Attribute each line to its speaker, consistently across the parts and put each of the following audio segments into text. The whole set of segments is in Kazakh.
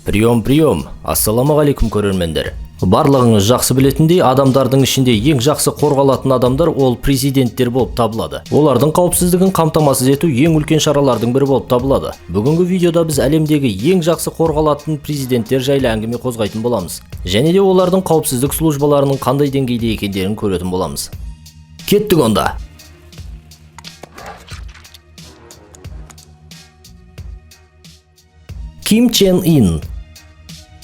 Speaker 1: Прием, ассаламағалейкум көрермендер. Барлығыңыз жақсы білетіндей, адамдардың ішінде ең жақсы қорғалатын адамдар ол президенттер болып табылады. Олардың қауіпсіздігін қамтамасыз ету ең үлкен шаралардың бірі болып табылады. Бүгінгі видеода біз әлемдегі ең жақсы қорғалатын президенттер жайлы әңгіме қозғайтын боламыз. Және де олардың қауіпсіздік службаларының қандай деңгейде екендерін көретін боламыз. Кеттік онда. Ким Чен Ын.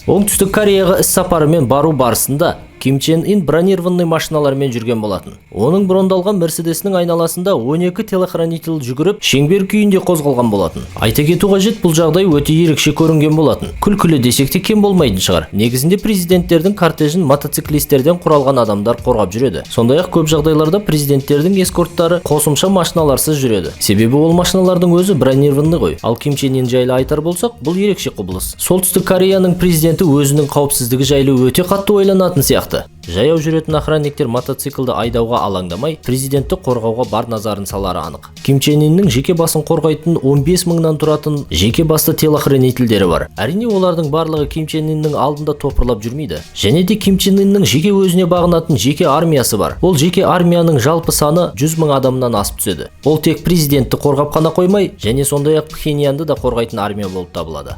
Speaker 1: Оңтүстік Кореяға іс-сапарымен бару барысында Ким Чен Ын бронированный машиналармен жүрген болатын. Оның брондалған Мерседесінің айналасында 12 телохранитель жүгіріп, шеңбер күйінде қозғалған болатын. Айта кету қажет, бұл жағдай өте ерекше көрінген болатын. Күлкілі десек те кем болмайтын шығар. Негізінде президенттердің кортежін мотоциклистерден құралған адамдар қорғап жүреді. Сондай-ақ көп жағдайларда президенттердің эскорттары қосымша машиналарсыз жүреді. Себебі ол машиналардың өзі бронированный ғой. Ал Ким Чен Ын жайлы айтар болсақ, бұл ерекше құбылыс. Солтүстік Кореяның президенті өзінің қауіпсіздігі жайлы өте қатты ойланатын сияқты. Жаяу жүретін охранниктер мотоциклді айдауға алаңдамай, президентті қорғауға бар назарын салары анық. Ким Чен Ынның жеке басын қорғайтын 15 мыңнан тұратын жеке басты телохранительдері бар. Әрине олардың барлығы Ким Чен Ынның алдында топырлап жүрмейді. Және де Ким Чен Ынның жеке өзіне бағынатын жеке армиясы бар. Ол жеке армияның жалпы саны 100 мың адамнан асып түседі. Ол тек президентті қорғап қана қоймай, және сондай-ақ Пхеньянды да қорғайтын армия болып табылады.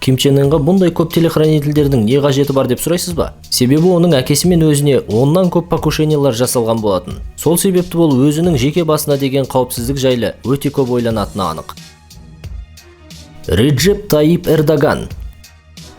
Speaker 1: Ким Чен Ынға бұндай көп телохранительдердің не қажеті бар деп сұрайсыз ба? Себебі оның әкесі мен өзіне оннан көп покушениялар жасалған болатын. Сол себепті ол өзінің жеке басына деген қауіпсіздік жайлы өте көп ойланатыны анық. Реджеп Тайип Эрдоган.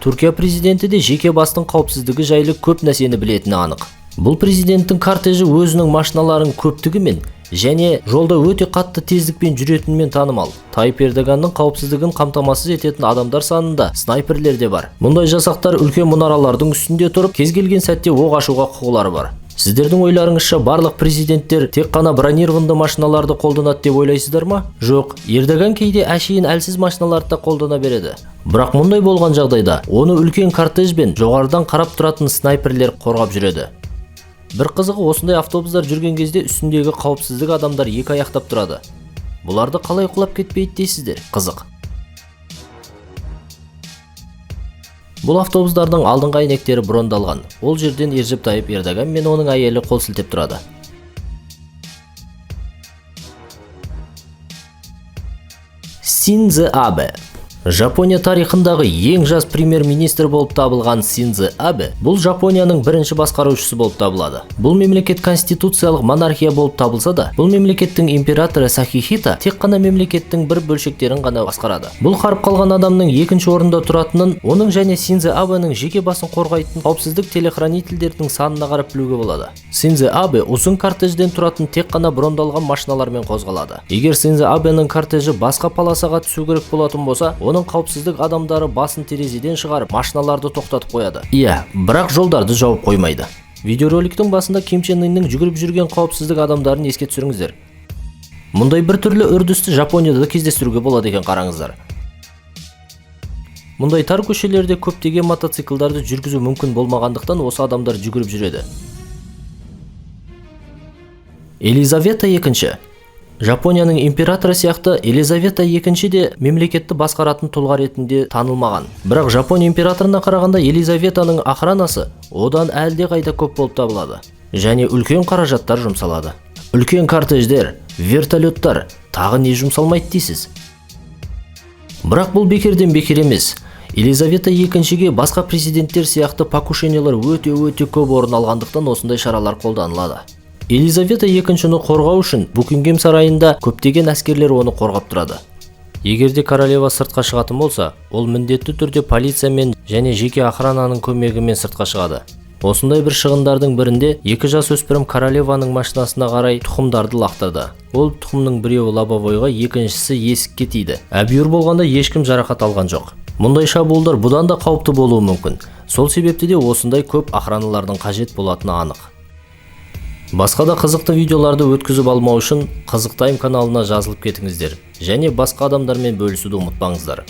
Speaker 1: Түркия президенті де жеке бастың қауіпсіздігі жайлы көп нәрсені білетіні анық. Бұл президенттің кортежі өзінің машиналарын көптігімен және жолда өте қатты тездікпен жүретінмен танымал. Тайип Эрдоганның қауіпсіздігін қамтамасыз ететін адамдар санында снайперлер де бар. Мұндай жасақтар үлкен мұнаралардың үстінде тұрып, кез келген сәтте оқ ашуға құқылары бар. Сіздердің ойларыңызша барлық президенттер тек қана бронированды машиналарды қолданады деп ойлайсыздар ма? Жоқ, Эрдоган кейде әшейін әлсіз машиналарды да қолдана береді. Бірақ мұндай болған жағдайда оны үлкен кортежбен жоғарыдан қарап тұратын снайперлер қорғап жүреді. Бір қызығы, осындай автобустар жүрген кезде үстіндегі қауіпсіздік адамдар екі аяқтап тұрады. Бұларды қалай құлап кетпейді дейсіздер? Қызық. Бұл автобустардың алдыңғы әйнектері брондалған. Ол жерден Реджеп Тайип Эрдоган мен оның әйелі қол сілтеп тұрады. Синдзо Абэ. Жапония тарихындағы ең жас премьер-министр болып табылған Синдзо Абэ бұл Жапонияның бірінші басқарушысы болып табылады. Бұл мемлекет конституциялық монархия болып табылса да, бұл мемлекеттің императоры Сахихита тек қана мемлекеттің бір бөлшектерін ғана басқарады. Бұл қарып қалған адамның екінші орында тұратынын, оның және Синдзо Абэның жеке басын қорғайтын қауіпсіздік телохранительдердің санына қарап білуге болады. Синдзо Абэ ұзын кортежден тұратын тек қана брондалған машиналармен қозғалады. Егер Синдзо Абэның кортежі басқа полосаға түсу керек болатын болса, оның қауіпсіздік адамдары басын терезеден шығарып, машиналарды тоқтатып қояды. Иә, бірақ жолдарды жауып қоймайды. Видеороликтің басында Ким Чен Ынның жүгіріп жүрген қауіпсіздік адамдарын еске түсіріңіздер. Мұндай бір түрлі үрдісті Жапонияда да кездестіруге болады екен, қараңыздар. Мұндай тар көшелерде көптеген мотоциклдарды жүргізу мүмкін болмағандықтан осы адамдар жүгіріп жүреді. Елизавета II. Жапонияның императоры сияқты Елизавета II де мемлекетті басқаратын тұлға ретінде танылмаған. Бірақ Жапония императорына қарағанда Елизаветаның охранасы одан әлде қайда көп болып табылады. Және үлкен қаражаттар жұмсалады. Үлкен кортеждер, вертолеттар, тағы не жұмсалмайды дейсіз? Бірақ бұл бекерден бекер емес. Елизавета II-ге басқа президенттер сияқты покушениялар өте көп орын алғандықтан осындай шаралар қолданылады. Елизавета II-ні қорғау үшін Букингем сарайында көптеген әскерлер оны қорғап тұрады. Егерде королева сыртқа шығатын болса, ол міндетті түрде полициямен және жеке охрананың көмегімен сыртқа шығады. Осындай бір шығындардың бірінде 2 жас өспірім королеваның машинасына қарай тұқымдарды лақтырды. Ол тұқымның біреуі лобовойға, екіншісі есікке тиді. Әбүйір болғанда ешкім жарақат алған жоқ. Мұндай шабуылдар бұдан да қауіпті болуы мүмкін. Сол себепті де осындай көп охраналардың қажет болатыны анық. Басқа да қызықты видеоларды өткізіп алмау үшін Қызық Тайм каналына жазылып кетіңіздер және басқа адамдармен бөлісуді ұмытпаңыздар.